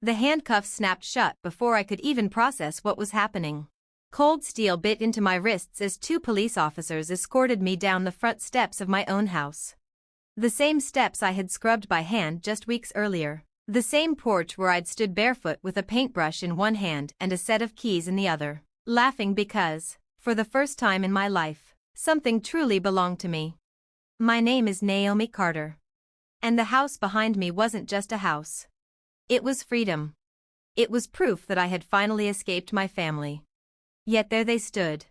The handcuffs snapped shut before I could even process what was happening. Cold steel bit into my wrists as two police officers escorted me down the front steps of my own house. The same steps I had scrubbed by hand just weeks earlier. The same porch where I'd stood barefoot with a paintbrush in one hand and a set of keys in the other, laughing because, for the first time in my life, something truly belonged to me. My name is Naomi Carter. And the house behind me wasn't just a house. It was freedom. It was proof that I had finally escaped my family. Yet there they stood.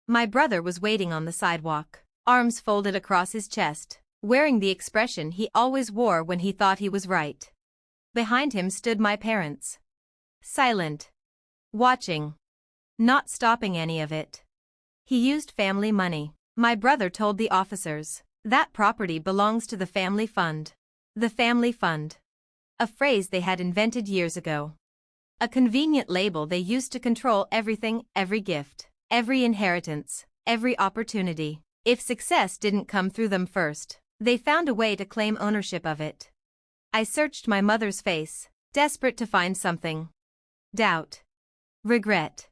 My brother was waiting on the sidewalk, arms folded across his chest, wearing the expression he always wore when he thought he was right. Behind him stood my parents. Silent. Watching. Not stopping any of it. He used family money. My brother told the officers, "That property belongs to the family fund." The family fund. A phrase they had invented years ago. A convenient label they used to control everything, every gift, every inheritance, every opportunity. If success didn't come through them first, they found a way to claim ownership of it. I searched my mother's face, desperate to find something. Doubt. Regret.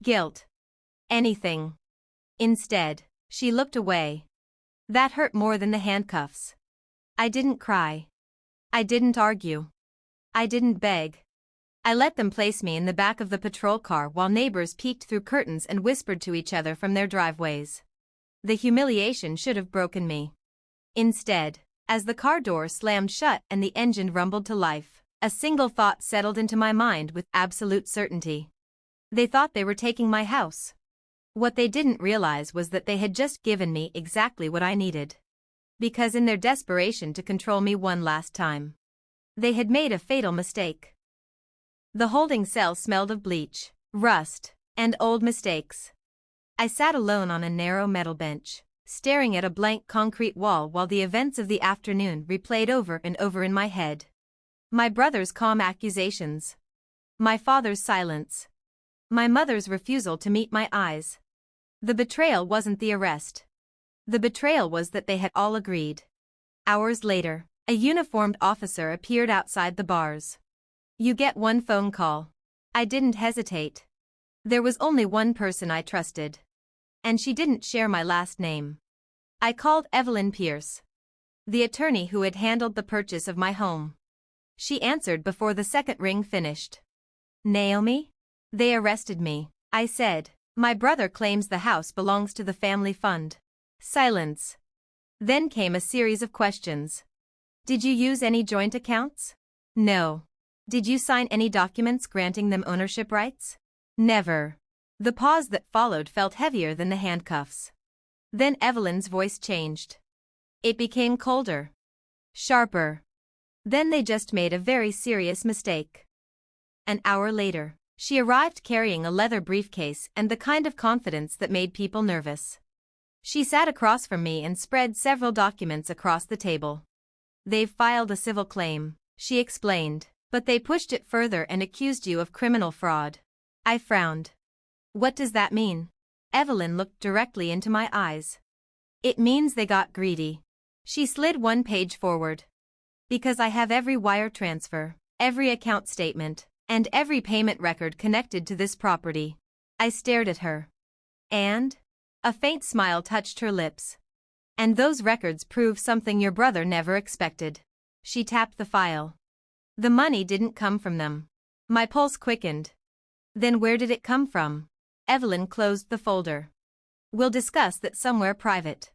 Guilt. Anything. Instead, she looked away. That hurt more than the handcuffs. I didn't cry. I didn't argue. I didn't beg. I let them place me in the back of the patrol car while neighbors peeked through curtains and whispered to each other from their driveways. The humiliation should have broken me. Instead, as the car door slammed shut and the engine rumbled to life, a single thought settled into my mind with absolute certainty. They thought they were taking my house. What they didn't realize was that they had just given me exactly what I needed. Because in their desperation to control me one last time, they had made a fatal mistake. The holding cell smelled of bleach, rust, and old mistakes. I sat alone on a narrow metal bench, staring at a blank concrete wall while the events of the afternoon replayed over and over in my head. My brother's calm accusations. My father's silence. My mother's refusal to meet my eyes. The betrayal wasn't the arrest. The betrayal was that they had all agreed. Hours later, a uniformed officer appeared outside the bars. "You get one phone call." I didn't hesitate. There was only one person I trusted. And she didn't share my last name. I called Evelyn Pierce, the attorney who had handled the purchase of my home. She answered before the second ring finished. "Naomi? They arrested me," I said. "My brother claims the house belongs to the family fund." Silence. Then came a series of questions. "Did you use any joint accounts?" "No." "Did you sign any documents granting them ownership rights?" "Never." The pause that followed felt heavier than the handcuffs. Then Evelyn's voice changed. It became colder. Sharper. Then they just made a very serious mistake. An hour later, she arrived carrying a leather briefcase and the kind of confidence that made people nervous. She sat across from me and spread several documents across the table. "They've filed a civil claim," she explained, "but they pushed it further and accused you of criminal fraud." I frowned. "What does that mean?" Evelyn looked directly into my eyes. "It means they got greedy." She slid one page forward. "Because I have every wire transfer, every account statement, and every payment record connected to this property." I stared at her. "And?" A faint smile touched her lips. "And those records prove something your brother never expected." She tapped the file. "The money didn't come from them." My pulse quickened. "Then where did it come from?" Evelyn closed the folder. "We'll discuss that somewhere private."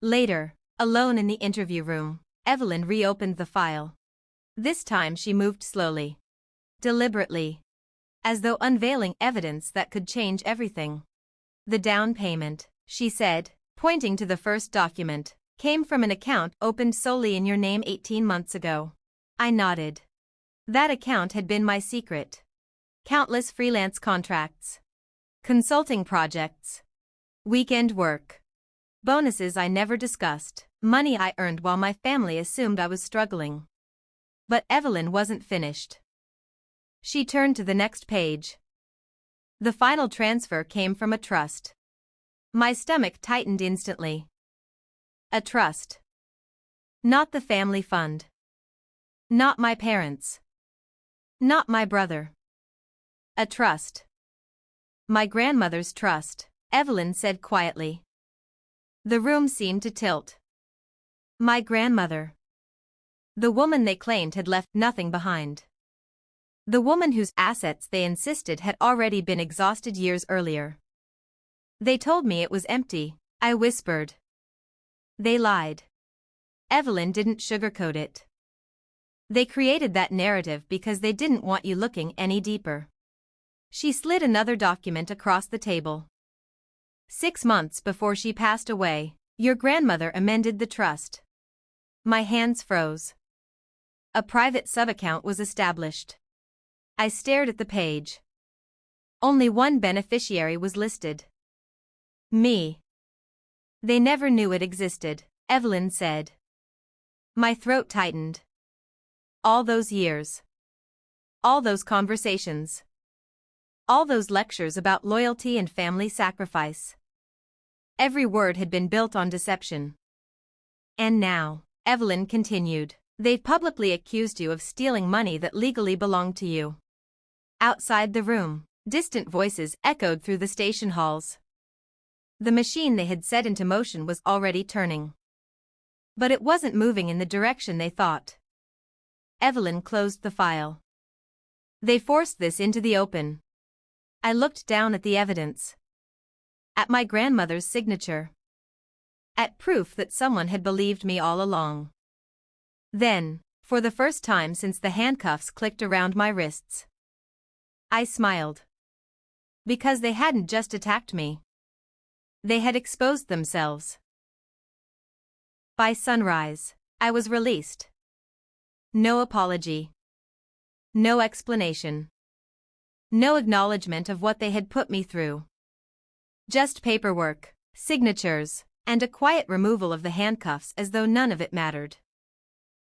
Later, alone in the interview room, Evelyn reopened the file. This time she moved slowly. Deliberately. As though unveiling evidence that could change everything. "The down payment," she said, pointing to the first document, "came from an account opened solely in your name 18 months ago." I nodded. That account had been my secret. Countless freelance contracts. Consulting projects. Weekend work. Bonuses I never discussed. Money I earned while my family assumed I was struggling. But Evelyn wasn't finished. She turned to the next page. "The final transfer came from a trust." My stomach tightened instantly. A trust. Not the family fund. Not my parents. Not my brother. A trust. My grandmother's trust, Evelyn said quietly. The room seemed to tilt. My grandmother. The woman they claimed had left nothing behind. The woman whose assets they insisted had already been exhausted years earlier. They told me it was empty, I whispered. They lied. Evelyn didn't sugarcoat it. They created that narrative because they didn't want you looking any deeper. She slid another document across the table. 6 months before she passed away, your grandmother amended the trust. My hands froze. A private subaccount was established. I stared at the page. Only one beneficiary was listed. Me. They never knew it existed, Evelyn said. My throat tightened. All those years. All those conversations. All those lectures about loyalty and family sacrifice. Every word had been built on deception. And now, Evelyn continued, they've publicly accused you of stealing money that legally belonged to you. Outside the room, distant voices echoed through the station halls. The machine they had set into motion was already turning. But it wasn't moving in the direction they thought. Evelyn closed the file. They forced this into the open. I looked down at the evidence. At my grandmother's signature. At proof that someone had believed me all along. Then, for the first time since the handcuffs clicked around my wrists, I smiled. Because they hadn't just attacked me. They had exposed themselves. By sunrise, I was released. No apology. No explanation. No acknowledgement of what they had put me through. Just paperwork, signatures, and a quiet removal of the handcuffs as though none of it mattered.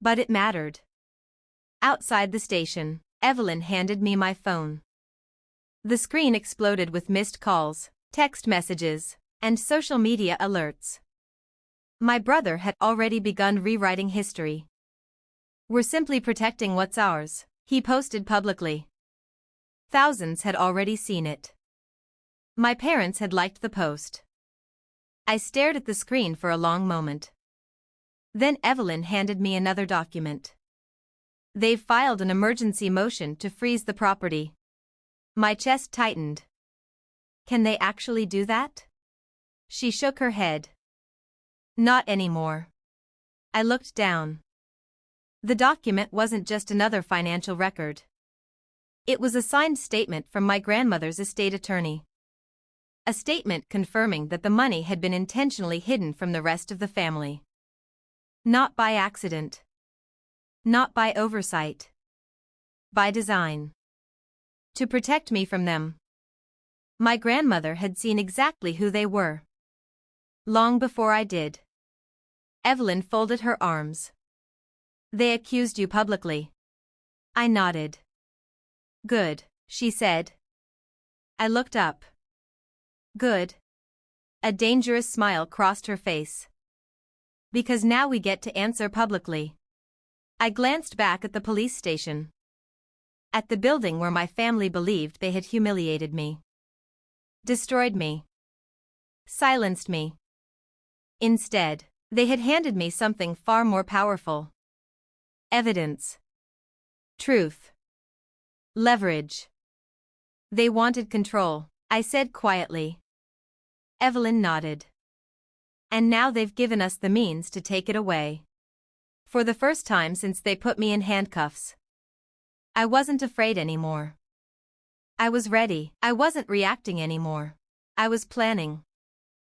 But it mattered. Outside the station, Evelyn handed me my phone. The screen exploded with missed calls, text messages, and social media alerts. My brother had already begun rewriting history. We're simply protecting what's ours, he posted publicly. Thousands had already seen it. My parents had liked the post. I stared at the screen for a long moment. Then Evelyn handed me another document. They've filed an emergency motion to freeze the property. My chest tightened. Can they actually do that? She shook her head. Not anymore. I looked down. The document wasn't just another financial record. It was a signed statement from my grandmother's estate attorney. A statement confirming that the money had been intentionally hidden from the rest of the family. Not by accident. Not by oversight. By design. To protect me from them. My grandmother had seen exactly who they were. Long before I did. Evelyn folded her arms. They accused you publicly. I nodded. Good, she said. I looked up. Good. A dangerous smile crossed her face. Because now we get to answer publicly. I glanced back at the police station. At the building where my family believed they had humiliated me. Destroyed me. Silenced me. Instead, they had handed me something far more powerful. Evidence. Truth. Leverage. They wanted control, I said quietly. Evelyn nodded. And now they've given us the means to take it away. For the first time since they put me in handcuffs. I wasn't afraid anymore. I was ready. I wasn't reacting anymore. I was planning.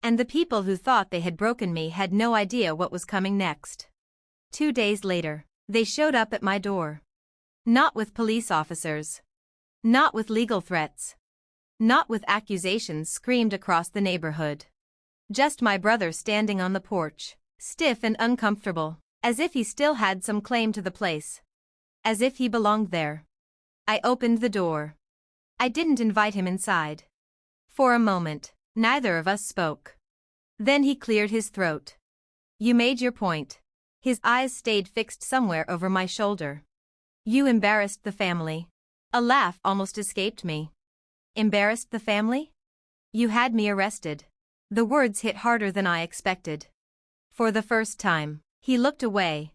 And the people who thought they had broken me had no idea what was coming next. 2 days later, they showed up at my door. Not with police officers. Not with legal threats. Not with accusations screamed across the neighborhood. Just my brother standing on the porch, stiff and uncomfortable, as if he still had some claim to the place. As if he belonged there. I opened the door. I didn't invite him inside. For a moment, neither of us spoke. Then he cleared his throat. You made your point. His eyes stayed fixed somewhere over my shoulder. You embarrassed the family. A laugh almost escaped me. Embarrassed the family? You had me arrested. The words hit harder than I expected. For the first time, he looked away.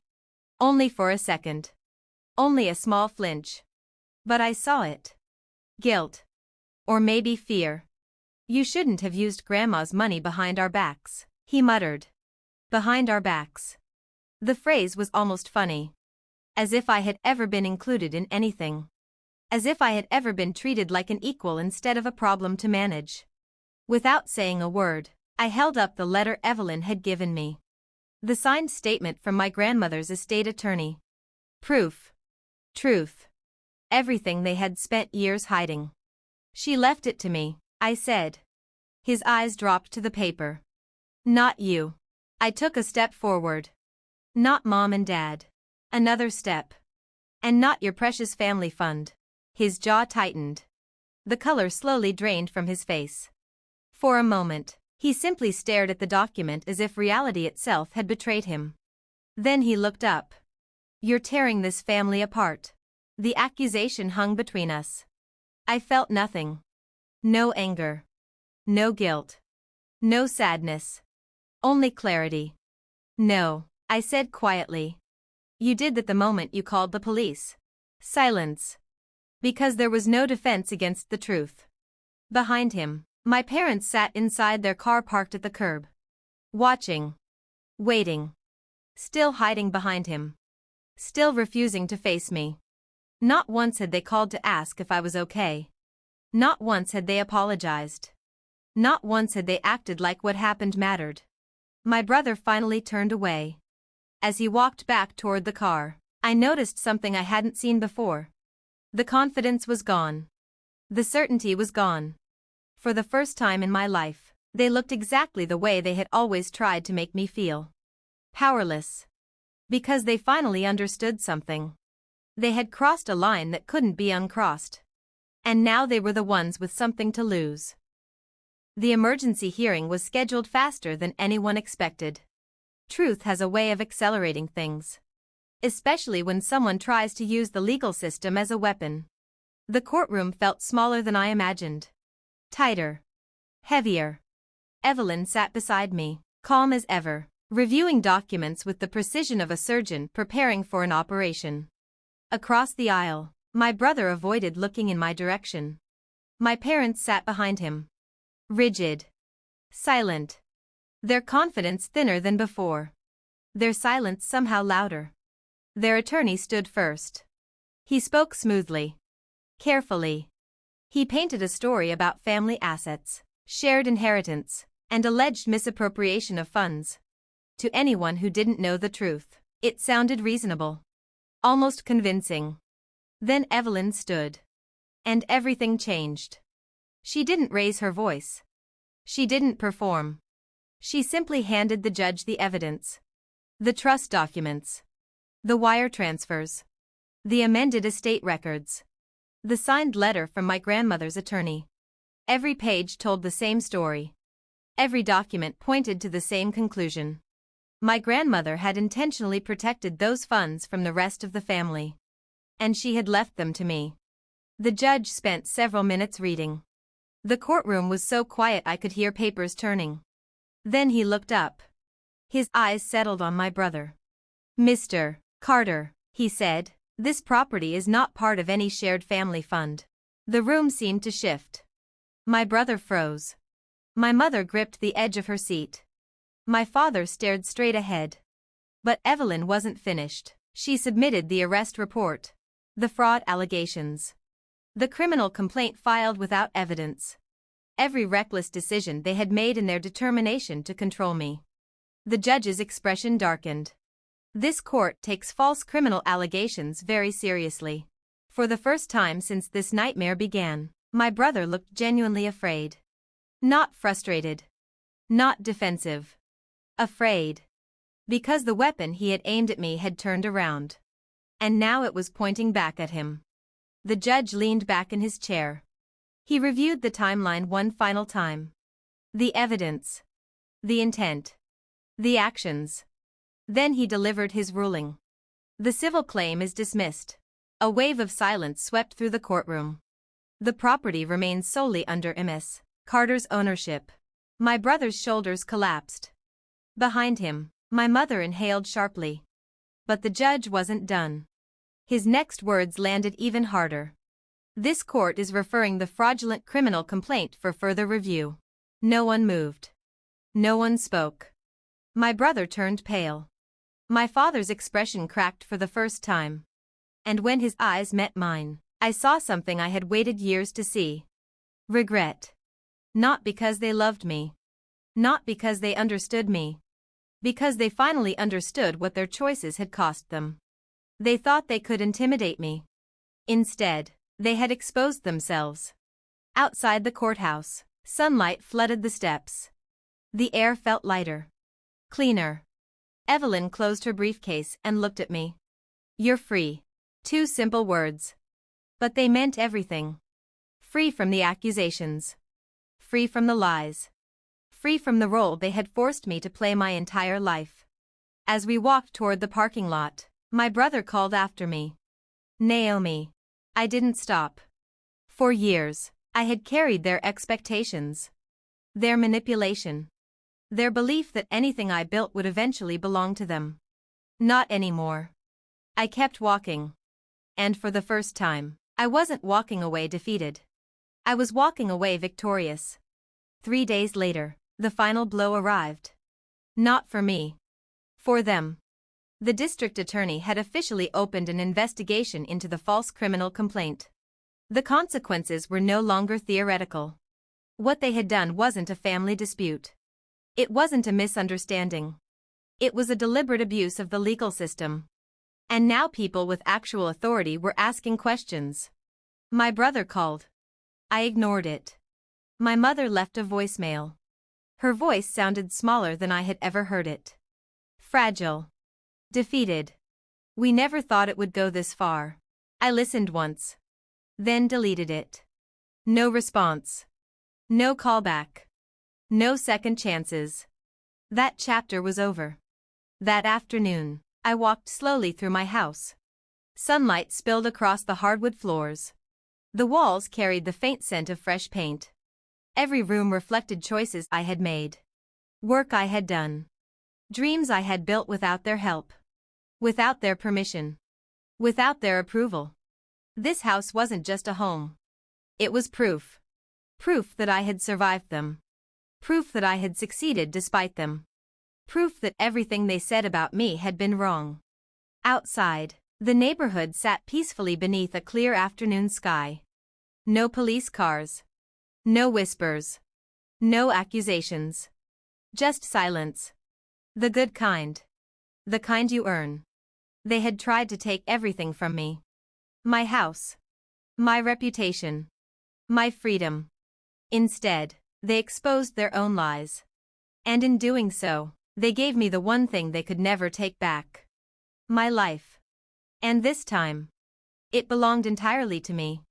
Only for a second. Only a small flinch. But I saw it. Guilt. Or maybe fear. You shouldn't have used Grandma's money behind our backs, he muttered. Behind our backs. The phrase was almost funny. As if I had ever been included in anything. As if I had ever been treated like an equal instead of a problem to manage. Without saying a word, I held up the letter Evelyn had given me. The signed statement from my grandmother's estate attorney. Proof. Truth. Everything they had spent years hiding. She left it to me, I said. His eyes dropped to the paper. Not you. I took a step forward. Not Mom and Dad. Another step. And not your precious family fund. His jaw tightened. The color slowly drained from his face. For a moment, he simply stared at the document as if reality itself had betrayed him. Then he looked up. You're tearing this family apart. The accusation hung between us. I felt nothing. No anger. No guilt. No sadness. Only clarity. No, I said quietly. You did that the moment you called the police. Silence. Because there was no defense against the truth. Behind him, my parents sat inside their car parked at the curb. Watching. Waiting. Still hiding behind him. Still refusing to face me. Not once had they called to ask if I was okay. Not once had they apologized. Not once had they acted like what happened mattered. My brother finally turned away. As he walked back toward the car, I noticed something I hadn't seen before. The confidence was gone. The certainty was gone. For the first time in my life, they looked exactly the way they had always tried to make me feel. Powerless. Because they finally understood something. They had crossed a line that couldn't be uncrossed. And now they were the ones with something to lose. The emergency hearing was scheduled faster than anyone expected. Truth has a way of accelerating things. Especially when someone tries to use the legal system as a weapon. The courtroom felt smaller than I imagined. Tighter. Heavier. Evelyn sat beside me, calm as ever, reviewing documents with the precision of a surgeon preparing for an operation. Across the aisle, my brother avoided looking in my direction. My parents sat behind him. Rigid. Silent. Their confidence thinner than before. Their silence somehow louder. Their attorney stood first. He spoke smoothly. Carefully. He painted a story about family assets, shared inheritance, and alleged misappropriation of funds. To anyone who didn't know the truth, it sounded reasonable. Almost convincing. Then Evelyn stood. And everything changed. She didn't raise her voice. She didn't perform. She simply handed the judge the evidence. The trust documents. The wire transfers. The amended estate records. The signed letter from my grandmother's attorney. Every page told the same story. Every document pointed to the same conclusion. My grandmother had intentionally protected those funds from the rest of the family. And she had left them to me. The judge spent several minutes reading. The courtroom was so quiet I could hear papers turning. Then he looked up. His eyes settled on my brother. Mr. Carter, he said, this property is not part of any shared family fund. The room seemed to shift. My brother froze. My mother gripped the edge of her seat. My father stared straight ahead. But Evelyn wasn't finished. She submitted the arrest report. The fraud allegations. The criminal complaint filed without evidence. Every reckless decision they had made in their determination to control me. The judge's expression darkened. This court takes false criminal allegations very seriously. For the first time since this nightmare began, my brother looked genuinely afraid. Not frustrated. Not defensive. Afraid. Because the weapon he had aimed at me had turned around. And now it was pointing back at him. The judge leaned back in his chair. He reviewed the timeline one final time. The evidence. The intent. The actions. Then he delivered his ruling. The civil claim is dismissed. A wave of silence swept through the courtroom. The property remained solely under Ms. Carter's ownership. My brother's shoulders collapsed. Behind him, my mother inhaled sharply. But the judge wasn't done. His next words landed even harder. This court is referring the fraudulent criminal complaint for further review. No one moved. No one spoke. My brother turned pale. My father's expression cracked for the first time. And when his eyes met mine, I saw something I had waited years to see. Regret. Not because they loved me. Not because they understood me. Because they finally understood what their choices had cost them. They thought they could intimidate me. Instead, they had exposed themselves. Outside the courthouse, sunlight flooded the steps. The air felt lighter. Cleaner. Evelyn closed her briefcase and looked at me. "You're free." 2 simple words. But they meant everything. Free from the accusations. Free from the lies. Free from the role they had forced me to play my entire life. As we walked toward the parking lot, my brother called after me. "Naomi." I didn't stop. For years, I had carried their expectations. Their manipulation. Their belief that anything I built would eventually belong to them. Not anymore. I kept walking. And for the first time, I wasn't walking away defeated. I was walking away victorious. 3 days later, the final blow arrived. Not for me. For them. The district attorney had officially opened an investigation into the false criminal complaint. The consequences were no longer theoretical. What they had done wasn't a family dispute. It wasn't a misunderstanding. It was a deliberate abuse of the legal system. And now people with actual authority were asking questions. My brother called. I ignored it. My mother left a voicemail. Her voice sounded smaller than I had ever heard it. Fragile. Defeated. "We never thought it would go this far." I listened once. Then deleted it. No response. No callback. No second chances. That chapter was over. That afternoon, I walked slowly through my house. Sunlight spilled across the hardwood floors. The walls carried the faint scent of fresh paint. Every room reflected choices I had made. Work I had done. Dreams I had built without their help. Without their permission. Without their approval. This house wasn't just a home. It was proof. Proof that I had survived them. Proof that I had succeeded despite them. Proof that everything they said about me had been wrong. Outside, the neighborhood sat peacefully beneath a clear afternoon sky. No police cars. No whispers. No accusations. Just silence. The good kind. The kind you earn. They had tried to take everything from me. My house. My reputation. My freedom. Instead, they exposed their own lies. And in doing so, they gave me the one thing they could never take back. My life. And this time, it belonged entirely to me.